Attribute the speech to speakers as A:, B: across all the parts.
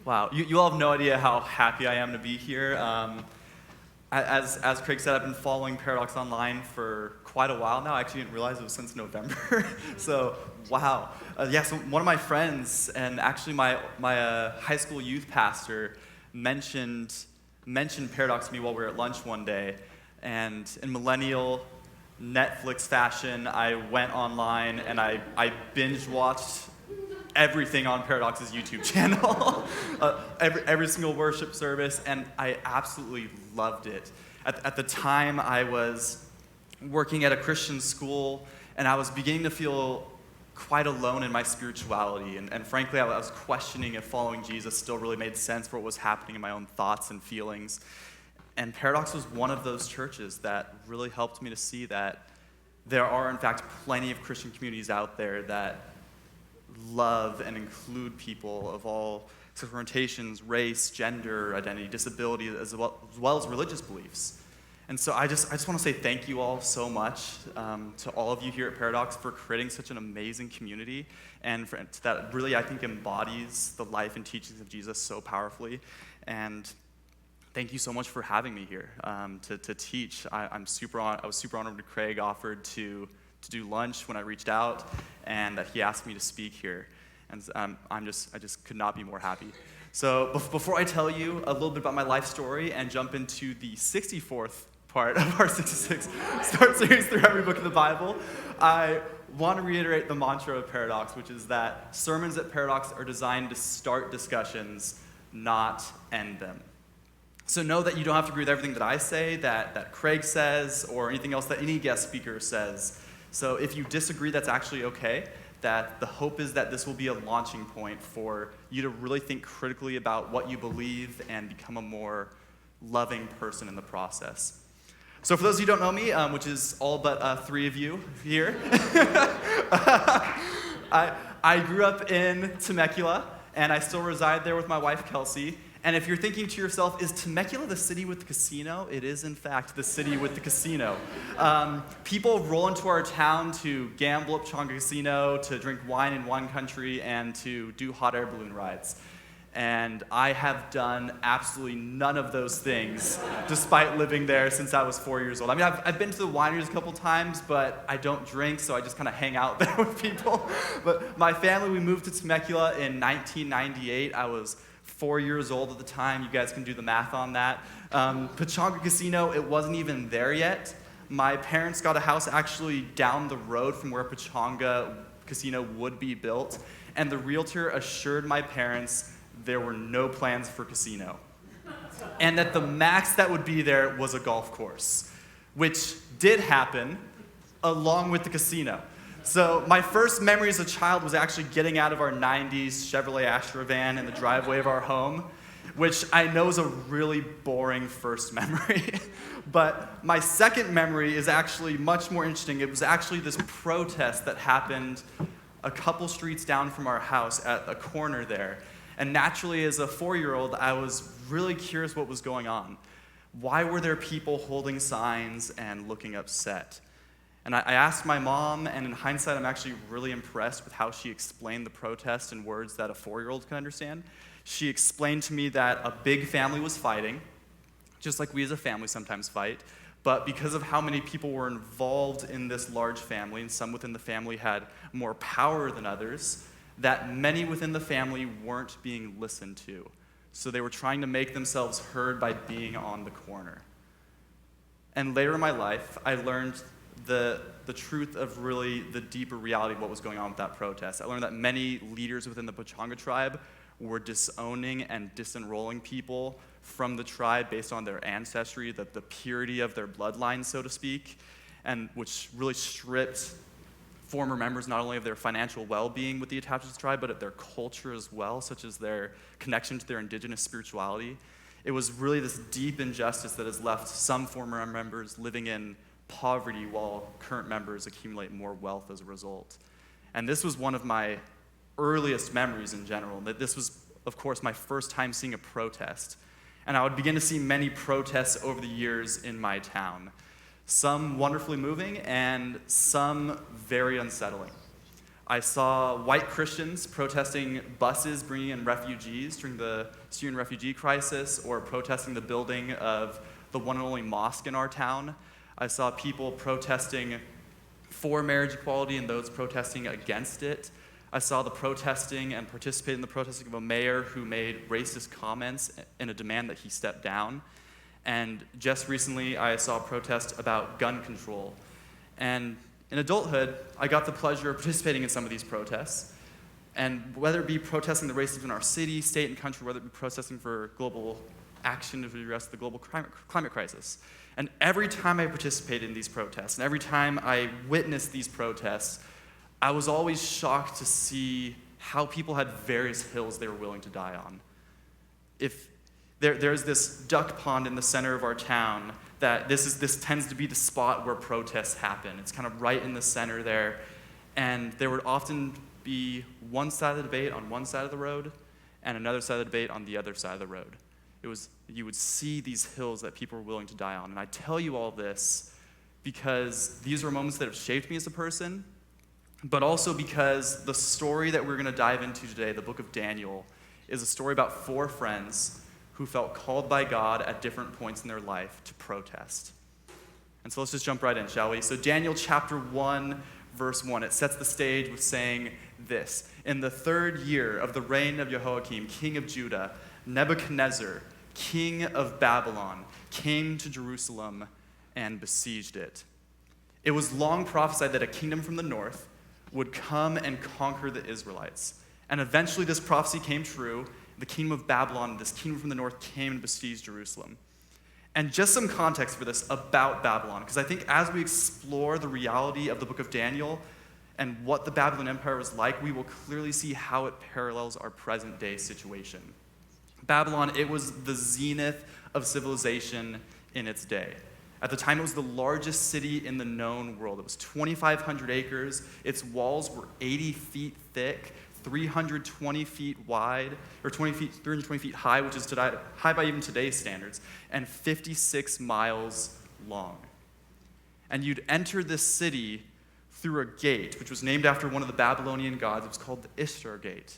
A: Wow, you all have no idea how happy I am to be here. As Craig said, I've been following Paradox online for quite a while now. I actually didn't realize it was since November. So, wow. So one of my friends, and actually my high school youth pastor, mentioned Paradox to me while we were at lunch one day. And in millennial Netflix fashion, I went online and I binge-watched everything on Paradox's YouTube channel, every single worship service, and I absolutely loved it. At the time, I was working at a Christian school, and I was beginning to feel quite alone in my spirituality, and frankly, I was questioning if following Jesus still really made sense for what was happening in my own thoughts and feelings. And Paradox was one of those churches that really helped me to see that there are, in fact, plenty of Christian communities out there that love and include people of all sexual orientations, race, gender, identity, disability, as well as religious beliefs. And so I just want to say thank you all so much to all of you here at Paradox for creating such an amazing community, and that really, I think, embodies the life and teachings of Jesus so powerfully. And thank you so much for having me here to teach. I was super honored that Craig offered to do lunch when I reached out, and that he asked me to speak here. And I just could not be more happy. So before I tell you a little bit about my life story and jump into the 64th part of our 66 Start series through every book of the Bible, I want to reiterate the mantra of Paradox, which is that sermons at Paradox are designed to start discussions, not end them. So know that you don't have to agree with everything that I say, that Craig says, or anything else that any guest speaker says. So if you disagree, that's actually okay. That the hope is that this will be a launching point for you to really think critically about what you believe and become a more loving person in the process. So for those of you who don't know me, which is all but 3 of you here, I grew up in Temecula, and I still reside there with my wife, Kelsey. And if you're thinking to yourself, is Temecula the city with the casino? It is, in fact, the city with the casino. People roll into our town to gamble at Pechanga Casino, to drink wine in wine country, and to do hot air balloon rides. And I have done absolutely none of those things, despite living there since I was 4 years old. I mean, I've been to the wineries a couple times, but I don't drink, so I just kind of hang out there with people. But my family, we moved to Temecula in 1998. I was 4 years old at the time. You guys can do the math on that. Pechanga Casino, it wasn't even there yet. My parents got a house actually down the road from where Pechanga Casino would be built, and the realtor assured my parents there were no plans for casino, and that the max that would be there was a golf course, which did happen along with the casino. So my first memory as a child was actually getting out of our 90s Chevrolet Astra van in the driveway of our home, which I know is a really boring first memory. But my second memory is actually much more interesting. It was actually this protest that happened a couple streets down from our house at a corner there. And naturally, as a 4-year-old, I was really curious what was going on. Why were there people holding signs and looking upset? And I asked my mom, and in hindsight, I'm actually really impressed with how she explained the protest in words that a 4-year-old can understand. She explained to me that a big family was fighting, just like we as a family sometimes fight, but because of how many people were involved in this large family, and some within the family had more power than others, that many within the family weren't being listened to. So they were trying to make themselves heard by being on the corner. And later in my life, I learned the truth of really the deeper reality of what was going on with that protest. I learned that many leaders within the Pechanga tribe were disowning and disenrolling people from the tribe based on their ancestry, the purity of their bloodline, so to speak, and which really stripped former members not only of their financial well-being with the attachment to the tribe, but of their culture as well, such as their connection to their indigenous spirituality. It was really this deep injustice that has left some former members living in poverty while current members accumulate more wealth as a result. And this was one of my earliest memories in general. That this was, of course, my first time seeing a protest. And I would begin to see many protests over the years in my town. some wonderfully moving and some very unsettling. I saw white Christians protesting buses bringing in refugees during the Syrian refugee crisis, or protesting the building of the one and only mosque in our town. I saw people protesting for marriage equality and those protesting against it. I saw the protesting and participated in the protesting of a mayor who made racist comments in a demand that he step down. And just recently, I saw a protest about gun control. And in adulthood, I got the pleasure of participating in some of these protests. And whether it be protesting the racism in our city, state, and country, whether it be protesting for global action to address the global climate crisis. And every time I participated in these protests, and every time I witnessed these protests, I was always shocked to see how people had various hills they were willing to die on. If there's this duck pond in the center of our town that this tends to be the spot where protests happen. It's kind of right in the center there. And there would often be one side of the debate on one side of the road and another side of the debate on the other side of the road. You would see these hills that people were willing to die on. And I tell you all this because these are moments that have shaped me as a person, but also because the story that we're going to dive into today, the book of Daniel, is a story about 4 friends who felt called by God at different points in their life to protest. And so let's just jump right in, shall we? So Daniel chapter 1, verse 1, it sets the stage with saying this: "In the 3rd year of the reign of Jehoiakim, king of Judah, Nebuchadnezzar, king of Babylon, came to Jerusalem and besieged it. It was long prophesied that a kingdom from the north would come and conquer the Israelites. And eventually this prophecy came true. The kingdom of Babylon, this kingdom from the north, came and besieged Jerusalem." And just some context for this about Babylon, because I think as we explore the reality of the book of Daniel and what the Babylon Empire was like, we will clearly see how it parallels our present day situation. Babylon, it was the zenith of civilization in its day. At the time, it was the largest city in the known world. It was 2,500 acres. Its walls were 80 feet thick, 320 feet wide, or 320 feet high, which is high by even today's standards, and 56 miles long. And you'd enter this city through a gate, which was named after one of the Babylonian gods. It was called the Ishtar Gate.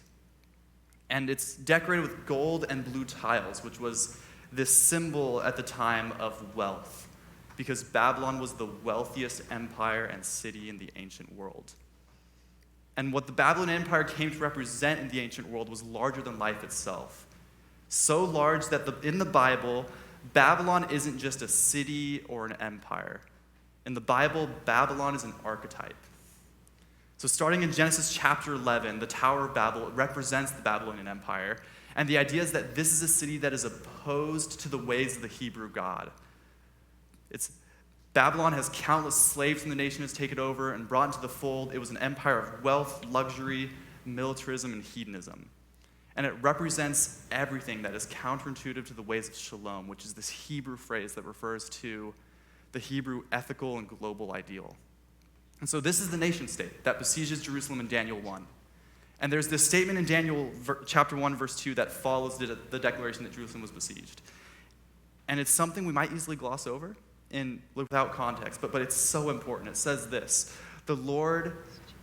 A: And it's decorated with gold and blue tiles, which was this symbol at the time of wealth, because Babylon was the wealthiest empire and city in the ancient world. And what the Babylonian Empire came to represent in the ancient world was larger than life itself. So large that in the Bible, Babylon isn't just a city or an empire. In the Bible, Babylon is an archetype. So starting in Genesis chapter 11, the Tower of Babel represents the Babylonian Empire. And the idea is that this is a city that is opposed to the ways of the Hebrew God. Babylon has countless slaves from the nation has taken over and brought into the fold. It was an empire of wealth, luxury, militarism, and hedonism. And it represents everything that is counterintuitive to the ways of shalom, which is this Hebrew phrase that refers to the Hebrew ethical and global ideal. And so this is the nation state that besieges Jerusalem in Daniel 1. And there's this statement in Daniel chapter 1, verse 2 that follows the declaration that Jerusalem was besieged. And it's something we might easily gloss over without context, but it's so important. It says this: "The Lord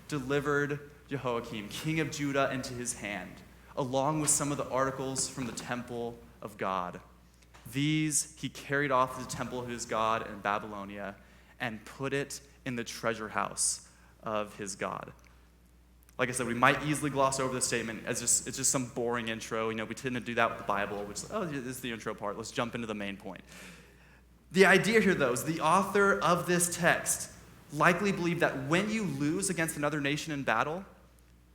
A: delivered Jehoiakim, king of Judah, into his hand, along with some of the articles from the temple of God. These he carried off to the temple of his God in Babylonia and put it in the treasure house of his God." Like I said, we might easily gloss over this statement as it's just some boring intro. We tend to do that with the Bible, which is, this is the intro part. Let's jump into the main point. The idea here, though, is the author of this text likely believed that when you lose against another nation in battle,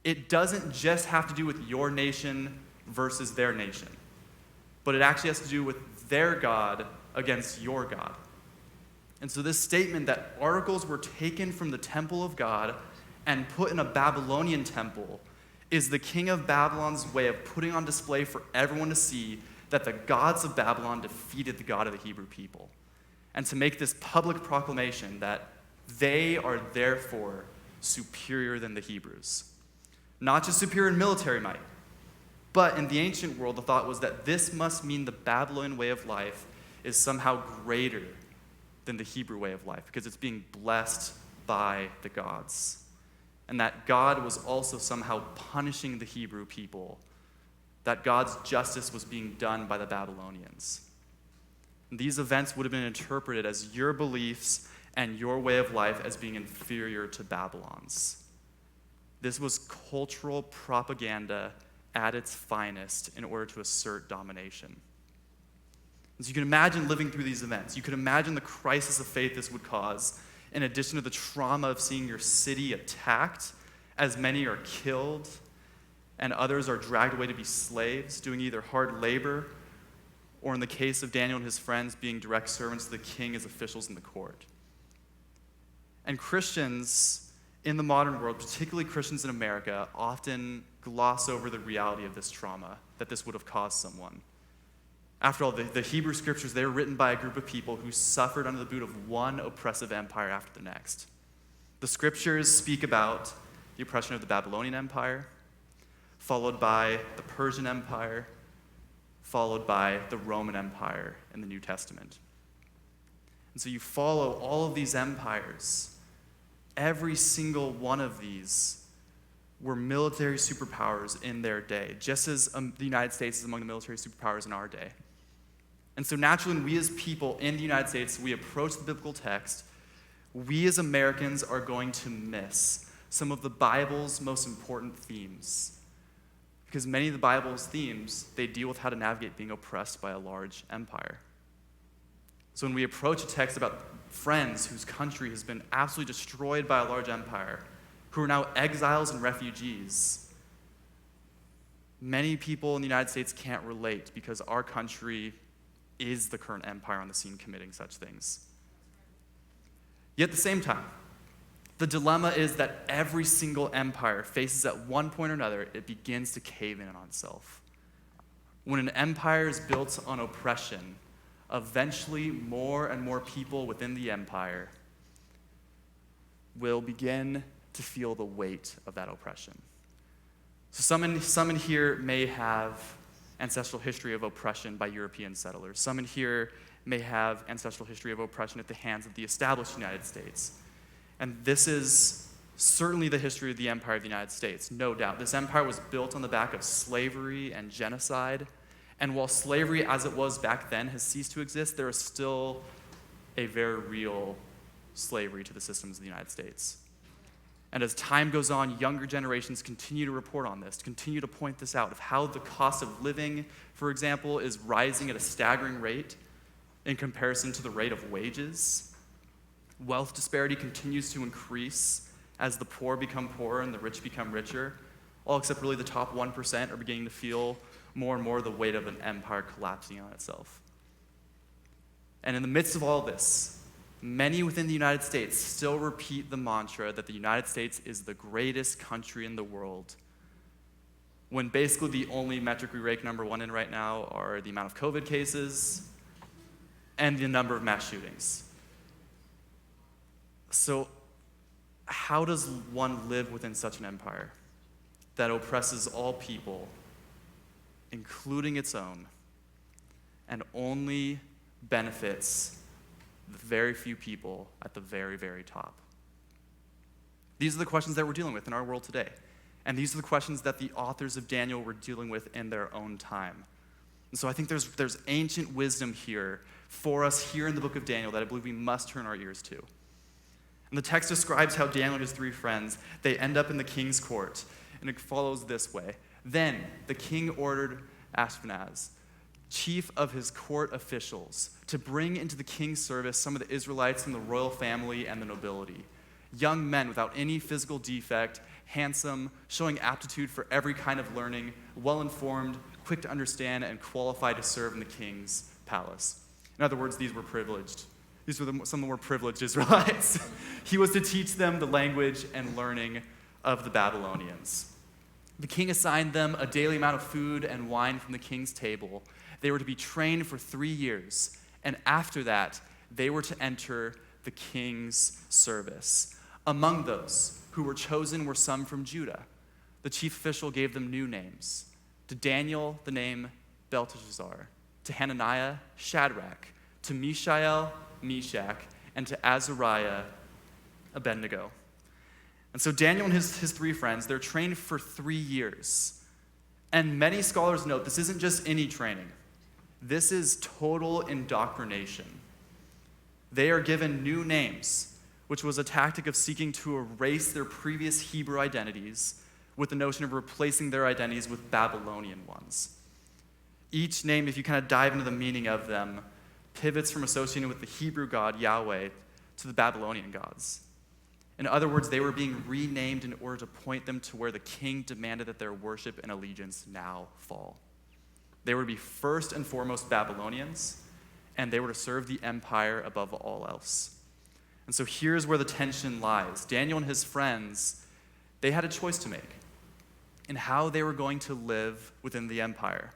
A: it doesn't just have to do with your nation versus their nation, but it actually has to do with their God against your God. And so this statement that articles were taken from the temple of God and put in a Babylonian temple is the king of Babylon's way of putting on display for everyone to see that the gods of Babylon defeated the God of the Hebrew people, and to make this public proclamation that they are therefore superior than the Hebrews. Not just superior in military might, but in the ancient world, the thought was that this must mean the Babylonian way of life is somehow greater than the Hebrew way of life, because it's being blessed by the gods. And that God was also somehow punishing the Hebrew people, that God's justice was being done by the Babylonians. And these events would have been interpreted as your beliefs and your way of life as being inferior to Babylon's. This was cultural propaganda at its finest in order to assert domination. So you can imagine living through these events. You can imagine the crisis of faith this would cause, in addition to the trauma of seeing your city attacked, as many are killed and others are dragged away to be slaves, doing either hard labor or, in the case of Daniel and his friends, being direct servants to the king as officials in the court. And Christians in the modern world, particularly Christians in America, often gloss over the reality of this trauma that this would have caused someone. After all, the Hebrew scriptures, they were written by a group of people who suffered under the boot of one oppressive empire after the next. The scriptures speak about the oppression of the Babylonian Empire, followed by the Persian Empire, followed by the Roman Empire in the New Testament. And so you follow all of these empires. Every single one of these were military superpowers in their day, just as the United States is among the military superpowers in our day. And so naturally, when we as people in the United States, we approach the biblical text, we as Americans are going to miss some of the Bible's most important themes. Because many of the Bible's themes, they deal with how to navigate being oppressed by a large empire. So when we approach a text about friends whose country has been absolutely destroyed by a large empire, who are now exiles and refugees, many people in the United States can't relate because our country is the current empire on the scene committing such things. Yet at the same time, the dilemma is that every single empire faces at one point or another, it begins to cave in on itself. When an empire is built on oppression, eventually more and more people within the empire will begin to feel the weight of that oppression. So some in here may have ancestral history of oppression by European settlers. Some in here may have ancestral history of oppression at the hands of the established United States. And this is certainly the history of the Empire of the United States, no doubt. This empire was built on the back of slavery and genocide. And while slavery as it was back then has ceased to exist, there is still a very real slavery to the systems of the United States. And as time goes on, younger generations continue to report on this, continue to point this out, of how the cost of living, for example, is rising at a staggering rate in comparison to the rate of wages. Wealth disparity continues to increase as the poor become poorer and the rich become richer, all except really the top 1% are beginning to feel more and more the weight of an empire collapsing on itself. And in the midst of all this, many within the United States still repeat the mantra that the United States is the greatest country in the world, when basically the only metric we rank number one in right now are the amount of COVID cases and the number of mass shootings. So how does one live within such an empire that oppresses all people, including its own, and only benefits the very few people at the very, very top? These are the questions that we're dealing with in our world today. And these are the questions that the authors of Daniel were dealing with in their own time. And so I think there's ancient wisdom here for us here in the book of Daniel that I believe we must turn our ears to. And the text describes how Daniel and his three friends, they end up in the king's court. And it follows this way. Then the king ordered Ashpenaz, chief of his court officials, to bring into the king's service some of the Israelites from the royal family and the nobility, young men without any physical defect, handsome, showing aptitude for every kind of learning, well-informed, quick to understand, and qualified to serve in the king's palace. In other words, these were privileged. These were some of the more privileged Israelites. He was to teach them the language and learning of the Babylonians. The king assigned them a daily amount of food and wine from the king's table. They were to be trained for 3 years, and after that, they were to enter the king's service. Among those who were chosen were some from Judah. The chief official gave them new names. To Daniel, the name Belteshazzar. To Hananiah, Shadrach. To Mishael, Meshach. and to Azariah, Abednego. And so Daniel and his three friends, they're trained for 3 years. And many scholars note this isn't just any training. This is total indoctrination. They are given new names, which was a tactic of seeking to erase their previous Hebrew identities with the notion of replacing their identities with Babylonian ones. Each name, if you kind of dive into the meaning of them, pivots from associating with the Hebrew god Yahweh to the Babylonian gods. In other words, they were being renamed in order to point them to where the king demanded that their worship and allegiance now fall. They were to be first and foremost Babylonians, and they were to serve the empire above all else. And so here's where the tension lies. Daniel and his friends, they had a choice to make in how they were going to live within the empire.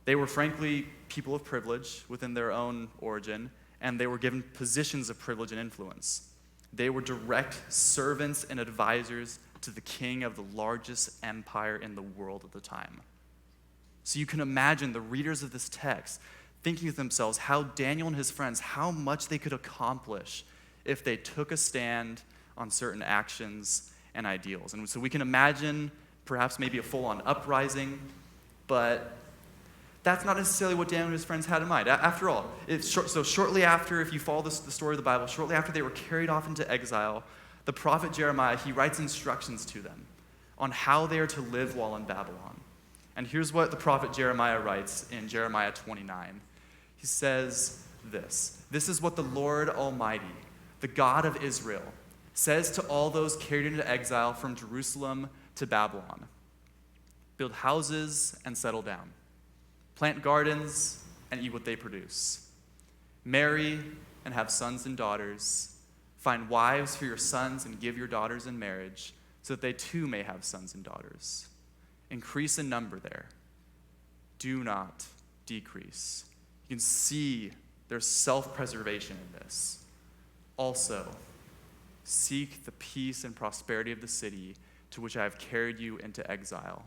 A: They were frankly people of privilege within their own origin, and they were given positions of privilege and influence. They were direct servants and advisors to the king of the largest empire in the world at the time. So you can imagine the readers of this text thinking to themselves how Daniel and his friends, how much they could accomplish if they took a stand on certain actions and ideals. And so we can imagine perhaps maybe a full-on uprising, but that's not necessarily what Daniel and his friends had in mind. After all, shortly after, if you follow the story of the Bible, shortly after they were carried off into exile, the prophet Jeremiah, he writes instructions to them on how they are to live while in Babylon. And here's what the prophet Jeremiah writes in Jeremiah 29. He says this is what the Lord Almighty, the God of Israel, says to all those carried into exile from Jerusalem to Babylon. Build houses and settle down. Plant gardens and eat what they produce. Marry and have sons and daughters. Find wives for your sons and give your daughters in marriage, so that they too may have sons and daughters. Increase in number there. Do not decrease. You can see there's self-preservation in this. Also, seek the peace and prosperity of the city to which I have carried you into exile.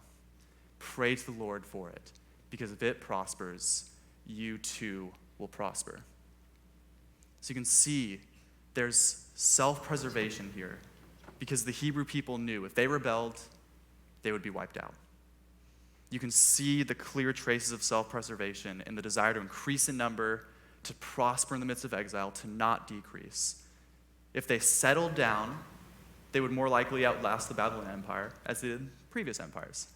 A: Pray to the Lord for it, because if it prospers, you too will prosper. So you can see there's self-preservation here, because the Hebrew people knew if they rebelled, they would be wiped out. You can see the clear traces of self-preservation in the desire to increase in number, to prosper in the midst of exile, to not decrease. If they settled down, they would more likely outlast the Babylonian Empire, as they did previous empires.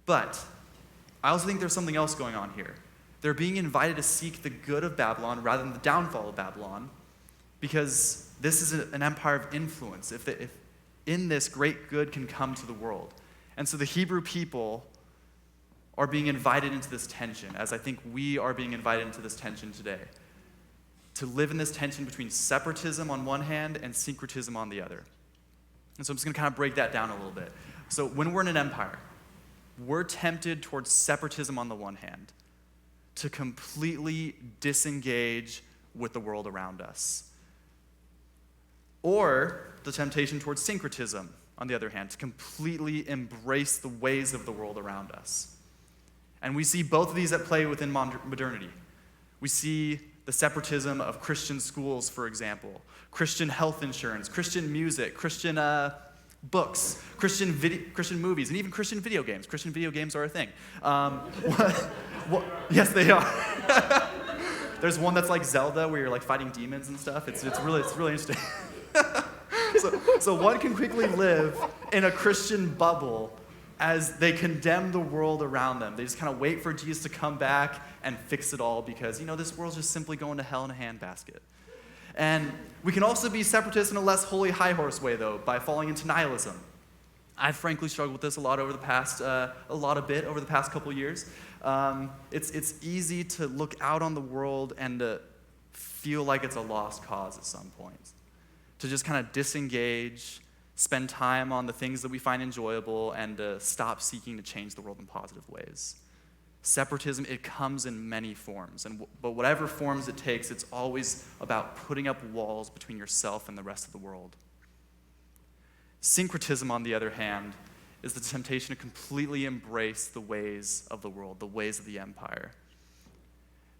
A: But I also think there's something else going on here. They're being invited to seek the good of Babylon rather than the downfall of Babylon, because this is an empire of influence. If in this great good can come to the world. And so the Hebrew people are being invited into this tension, as I think we are being invited into this tension today. To live in this tension between separatism on one hand and syncretism on the other. And so I'm just going to kind of break that down a little bit. So when we're in an empire, we're tempted towards separatism on the one hand, to completely disengage with the world around us. Or the temptation towards syncretism, on the other hand, to completely embrace the ways of the world around us. And we see both of these at play within modernity. We see the separatism of Christian schools, for example, Christian health insurance, Christian music, Christian books, Christian movies, and even Christian video games. Christian video games are a thing. Yes, they are. There's one that's like Zelda, where you're like fighting demons and stuff. It's really interesting. So one can quickly live in a Christian bubble as they condemn the world around them. They just kind of wait for Jesus to come back and fix it all because, this world's just simply going to hell in a handbasket. And we can also be separatists in a less holy high horse way, though, by falling into nihilism. I've frankly struggled with this a lot over the past, over the past couple years. It's easy to look out on the world and to feel like it's a lost cause at some point. To just kind of disengage, spend time on the things that we find enjoyable, and to stop seeking to change the world in positive ways. Separatism, it comes in many forms, but whatever forms it takes, it's always about putting up walls between yourself and the rest of the world. Syncretism, on the other hand, is the temptation to completely embrace the ways of the world, the ways of the empire.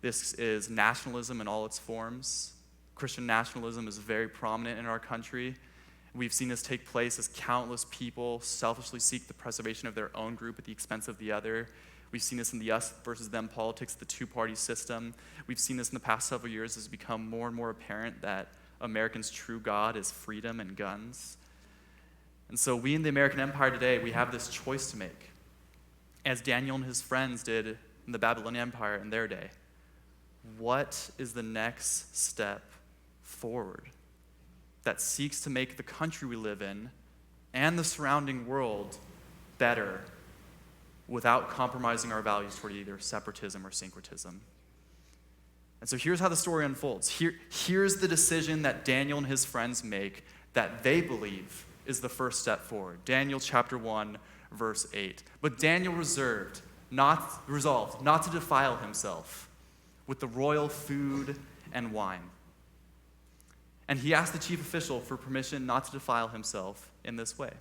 A: This is nationalism in all its forms, Christian nationalism is very prominent in our country. We've seen this take place as countless people selfishly seek the preservation of their own group at the expense of the other. We've seen this in the us versus them politics, the two-party system. We've seen this in the past several years as it's become more and more apparent that Americans' true God is freedom and guns. And so we in the American Empire today, we have this choice to make, as Daniel and his friends did in the Babylonian Empire in their day. What is the next step forward that seeks to make the country we live in and the surrounding world better without compromising our values toward either separatism or syncretism? And so here's how the story unfolds. Here's the decision that Daniel and his friends make that they believe is the first step forward. Daniel chapter 1, verse 8. But Daniel resolved not to defile himself with the royal food and wine. And he asked the chief official for permission not to defile himself in this way.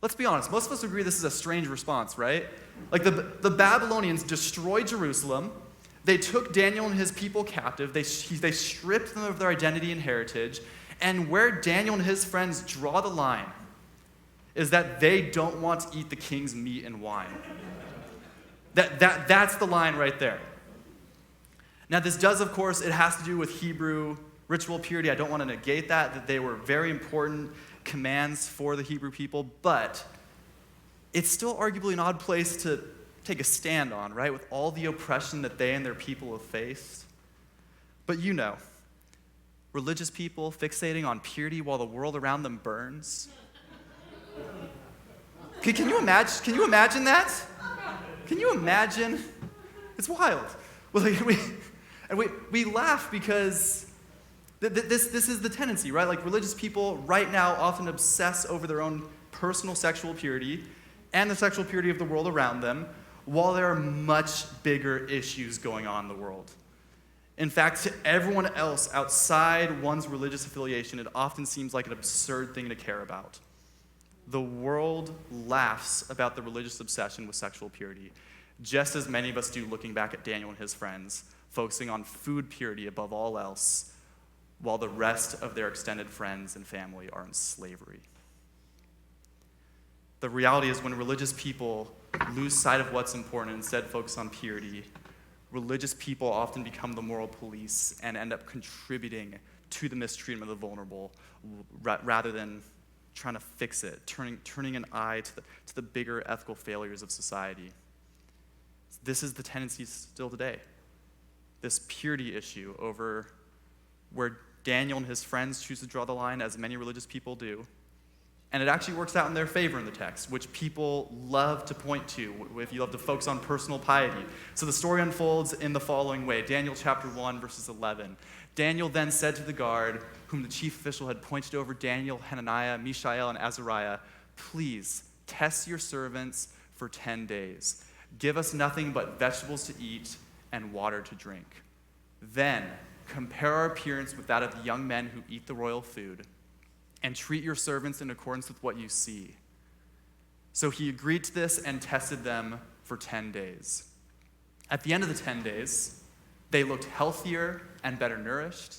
A: Let's be honest, most of us agree this is a strange response, right? Like the Babylonians destroyed Jerusalem. They took Daniel and his people captive. They stripped them of their identity and heritage. And where Daniel and his friends draw the line is that they don't want to eat the king's meat and wine. That's the line right there. Now this does, of course, it has to do with Hebrew ritual purity. I don't want to negate that they were very important commands for the Hebrew people, but it's still arguably an odd place to take a stand on, right, with all the oppression that they and their people have faced. But you know, religious people fixating on purity while the world around them burns. Can you imagine that? Can you imagine? It's wild. Well, we laugh because this is the tendency, right? Like religious people right now often obsess over their own personal sexual purity and the sexual purity of the world around them, while there are much bigger issues going on in the world. In fact, to everyone else outside one's religious affiliation, it often seems like an absurd thing to care about. The world laughs about the religious obsession with sexual purity, just as many of us do looking back at Daniel and his friends, focusing on food purity above all else, while the rest of their extended friends and family are in slavery. The reality is when religious people lose sight of what's important and instead focus on purity, religious people often become the moral police and end up contributing to the mistreatment of the vulnerable rather than trying to fix it, turning an eye to the bigger ethical failures of society. This is the tendency still today. This purity issue over where Daniel and his friends choose to draw the line, as many religious people do. And it actually works out in their favor in the text, which people love to point to if you love to focus on personal piety. So the story unfolds in the following way. Daniel chapter 1, verses 11. Daniel then said to the guard, whom the chief official had pointed over Daniel, Hananiah, Mishael, and Azariah, "Please test your servants for 10 days. Give us nothing but vegetables to eat and water to drink. Then compare our appearance with that of the young men who eat the royal food, and treat your servants in accordance with what you see." So he agreed to this and tested them for 10 days. At the end of the 10 days, they looked healthier and better nourished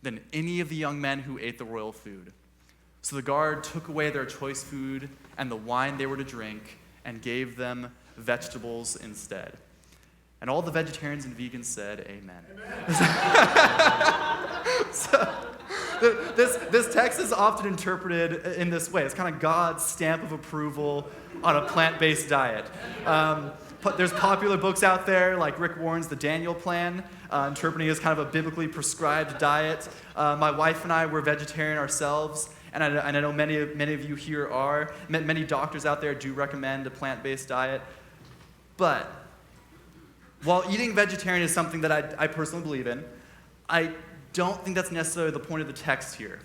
A: than any of the young men who ate the royal food. So the guard took away their choice food and the wine they were to drink and gave them vegetables instead. And all the vegetarians and vegans said, "Amen." So, this text is often interpreted in this way. It's kind of God's stamp of approval on a plant-based diet. There's popular books out there like Rick Warren's The Daniel Plan, interpreting it as kind of a biblically prescribed diet. My wife and I were vegetarian ourselves, and I know many of you here are. Many doctors out there do recommend a plant-based diet. But while eating vegetarian is something that I personally believe in, I don't think that's necessarily the point of the text here.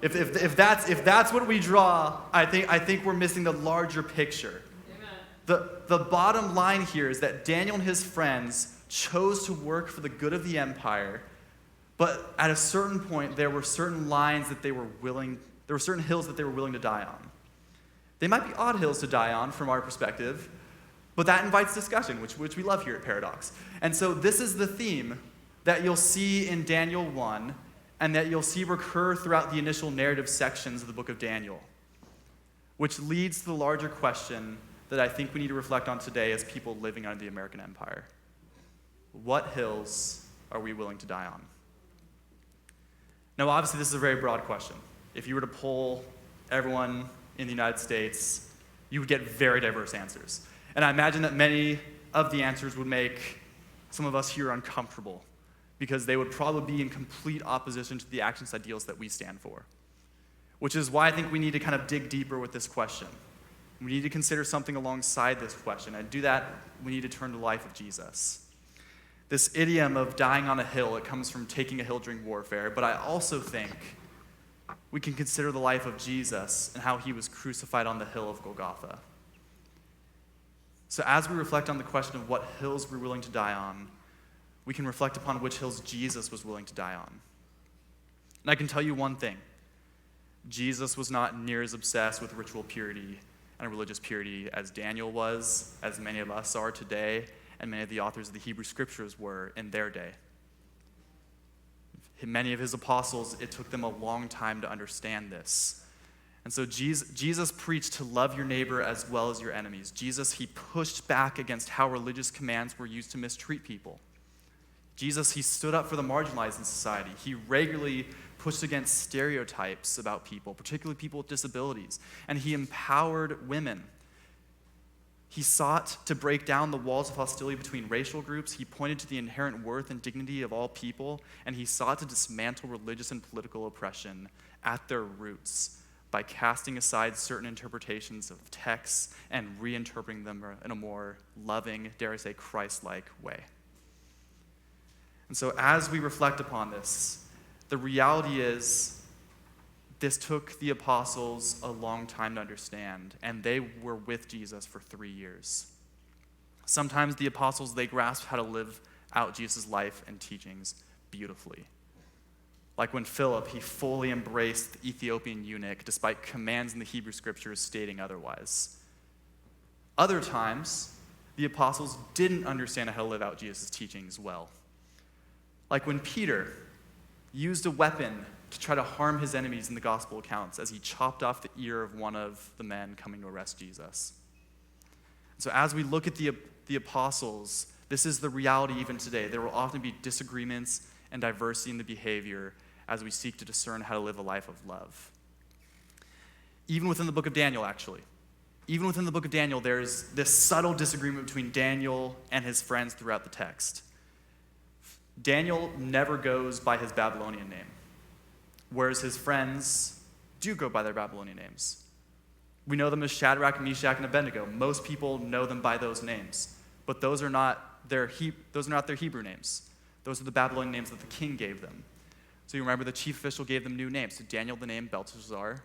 A: If that's what we draw, I think we're missing the larger picture. Amen. The bottom line here is that Daniel and his friends chose to work for the good of the empire, but at a certain point there were certain lines that there were certain hills that they were willing to die on. They might be odd hills to die on from our perspective, but that invites discussion, which we love here at Paradox. And so this is the theme that you'll see in Daniel 1 and that you'll see recur throughout the initial narrative sections of the book of Daniel, which leads to the larger question that I think we need to reflect on today as people living under the American empire. What hills are we willing to die on? Now, obviously, this is a very broad question. If you were to poll everyone in the United States, you would get very diverse answers. And I imagine that many of the answers would make some of us here uncomfortable because they would probably be in complete opposition to the actions ideals that we stand for. Which is why I think we need to kind of dig deeper with this question. We need to consider something alongside this question. And to do that, we need to turn to the life of Jesus. This idiom of dying on a hill, it comes from taking a hill during warfare, but I also think we can consider the life of Jesus and how he was crucified on the hill of Golgotha. So as we reflect on the question of what hills we're willing to die on, we can reflect upon which hills Jesus was willing to die on. And I can tell you one thing. Jesus was not near as obsessed with ritual purity and religious purity as Daniel was, as many of us are today, and many of the authors of the Hebrew Scriptures were in their day. Many of his apostles, it took them a long time to understand this. And so Jesus preached to love your neighbor as well as your enemies. Jesus, he pushed back against how religious commands were used to mistreat people. Jesus, he stood up for the marginalized in society. He regularly pushed against stereotypes about people, particularly people with disabilities, and he empowered women. He sought to break down the walls of hostility between racial groups. He pointed to the inherent worth and dignity of all people, and he sought to dismantle religious and political oppression at their roots by casting aside certain interpretations of texts and reinterpreting them in a more loving, dare I say, Christ-like way. And so as we reflect upon this, the reality is this took the apostles a long time to understand, and they were with Jesus for 3 years. Sometimes the apostles, they grasped how to live out Jesus' life and teachings beautifully. Like when Philip, he fully embraced the Ethiopian eunuch despite commands in the Hebrew Scriptures stating otherwise. Other times, the apostles didn't understand how to live out Jesus' teachings well. Like when Peter used a weapon to try to harm his enemies in the gospel accounts as he chopped off the ear of one of the men coming to arrest Jesus. So as we look at the apostles, this is the reality even today. There will often be disagreements and diversity in the behavior as we seek to discern how to live a life of love. Even within the book of Daniel, actually. Even within the book of Daniel, there's this subtle disagreement between Daniel and his friends throughout the text. Daniel never goes by his Babylonian name, whereas his friends do go by their Babylonian names. We know them as Shadrach, Meshach, and Abednego. Most people know them by those names, but those are not their Hebrew names. Those are the Babylonian names that the king gave them. So you remember the chief official gave them new names. To Daniel, the name Belteshazzar.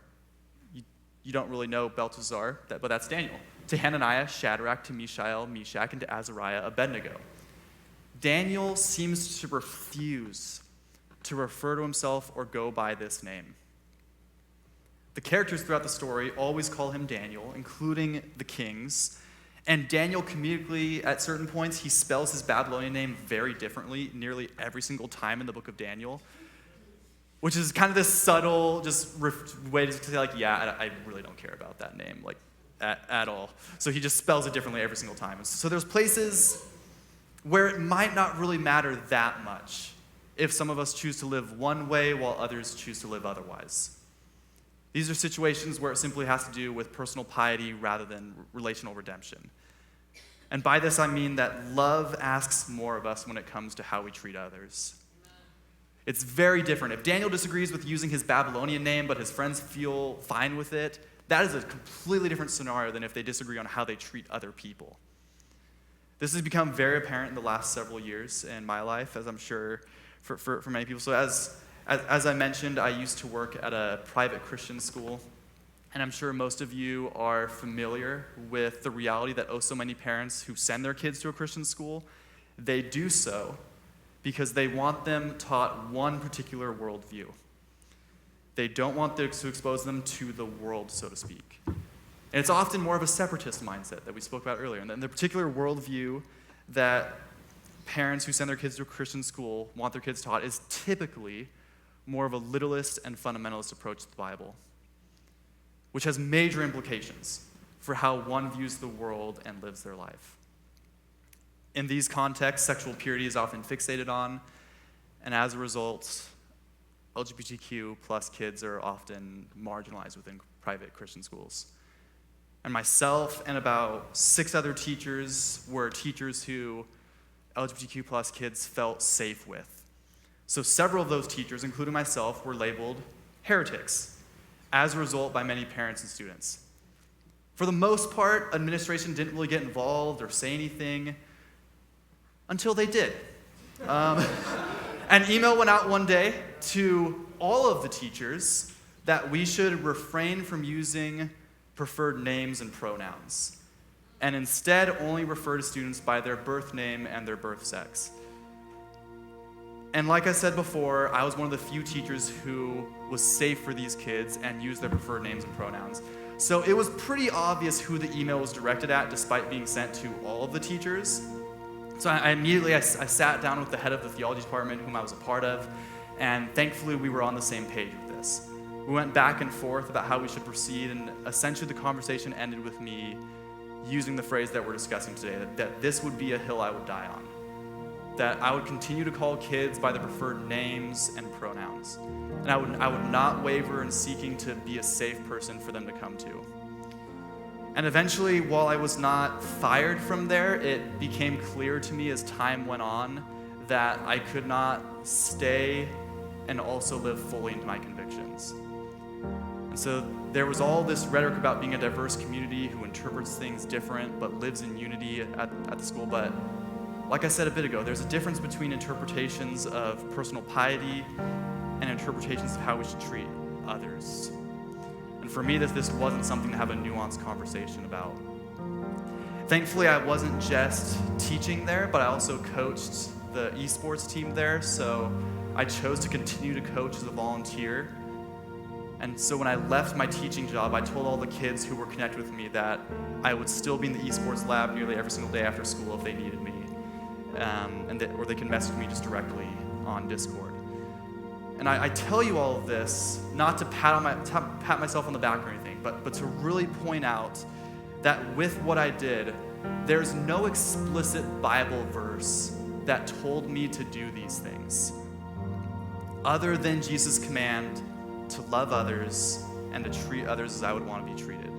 A: You don't really know Belteshazzar, but that's Daniel. To Hananiah, Shadrach. To Mishael, Meshach. And to Azariah, Abednego. Daniel seems to refuse to refer to himself or go by this name. The characters throughout the story always call him Daniel, including the kings. And Daniel comedically, at certain points, he spells his Babylonian name very differently nearly every single time in the book of Daniel, which is kind of this subtle just way to say, like, yeah, I really don't care about that name, like, at all. So he just spells it differently every single time. So there's places where it might not really matter that much if some of us choose to live one way while others choose to live otherwise. These are situations where it simply has to do with personal piety rather than relational redemption. And by this I mean that love asks more of us when it comes to how we treat others. It's very different. If Daniel disagrees with using his Babylonian name, but his friends feel fine with it, that is a completely different scenario than if they disagree on how they treat other people. This has become very apparent in the last several years in my life, as I'm sure for many people. So as I mentioned, I used to work at a private Christian school, and I'm sure most of you are familiar with the reality that so many parents who send their kids to a Christian school, they do so because they want them taught one particular worldview. They don't want to expose them to the world, so to speak. And it's often more of a separatist mindset that we spoke about earlier. And the particular worldview that parents who send their kids to a Christian school want their kids taught is typically more of a literalist and fundamentalist approach to the Bible, which has major implications for how one views the world and lives their life. In these contexts, sexual purity is often fixated on, and as a result, LGBTQ plus kids are often marginalized within private Christian schools. And myself and about 6 other teachers were teachers who LGBTQ plus kids felt safe with. So several of those teachers, including myself, were labeled heretics, as a result by many parents and students. For the most part, administration didn't really get involved or say anything until they did. An email went out one day to all of the teachers that we should refrain from using preferred names and pronouns, and instead only refer to students by their birth name and their birth sex. And like I said before, I was one of the few teachers who was safe for these kids and used their preferred names and pronouns. So it was pretty obvious who the email was directed at, despite being sent to all of the teachers. So I immediately sat down with the head of the theology department, whom I was a part of, and thankfully we were on the same page with this. We went back and forth about how we should proceed, and essentially the conversation ended with me using the phrase that we're discussing today, that this would be a hill I would die on. That I would continue to call kids by their preferred names and pronouns. And I would not waver in seeking to be a safe person for them to come to. And eventually, while I was not fired from there, it became clear to me as time went on that I could not stay and also live fully into my convictions. And so there was all this rhetoric about being a diverse community who interprets things different but lives in unity at the school. But like I said a bit ago, there's a difference between interpretations of personal piety and interpretations of how we should treat others. And for me, this wasn't something to have a nuanced conversation about. Thankfully, I wasn't just teaching there, but I also coached the esports team there, so I chose to continue to coach as a volunteer. And so when I left my teaching job, I told all the kids who were connected with me that I would still be in the esports lab nearly every single day after school if they needed me, or they can message me just directly on Discord. And I tell you all of this not to pat myself on the back or anything, but to really point out that with what I did, there's no explicit Bible verse that told me to do these things, other than Jesus' command to love others and to treat others as I would want to be treated.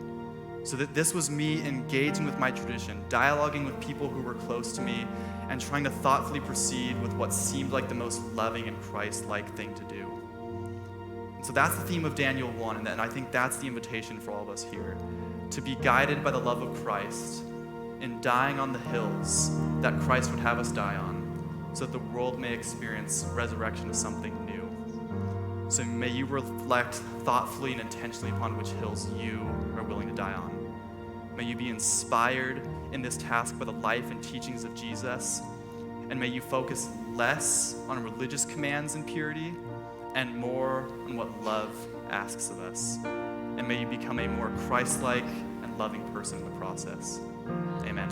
A: So that this was me engaging with my tradition, dialoguing with people who were close to me, and trying to thoughtfully proceed with what seemed like the most loving and Christ-like thing to do. And so that's the theme of Daniel 1, and I think that's the invitation for all of us here, to be guided by the love of Christ in dying on the hills that Christ would have us die on, so that the world may experience resurrection as something new. So may you reflect thoughtfully and intentionally upon which hills you are willing to die on. May you be inspired in this task by the life and teachings of Jesus, and may you focus less on religious commands and purity and more on what love asks of us. And may you become a more Christ-like and loving person in the process. Amen.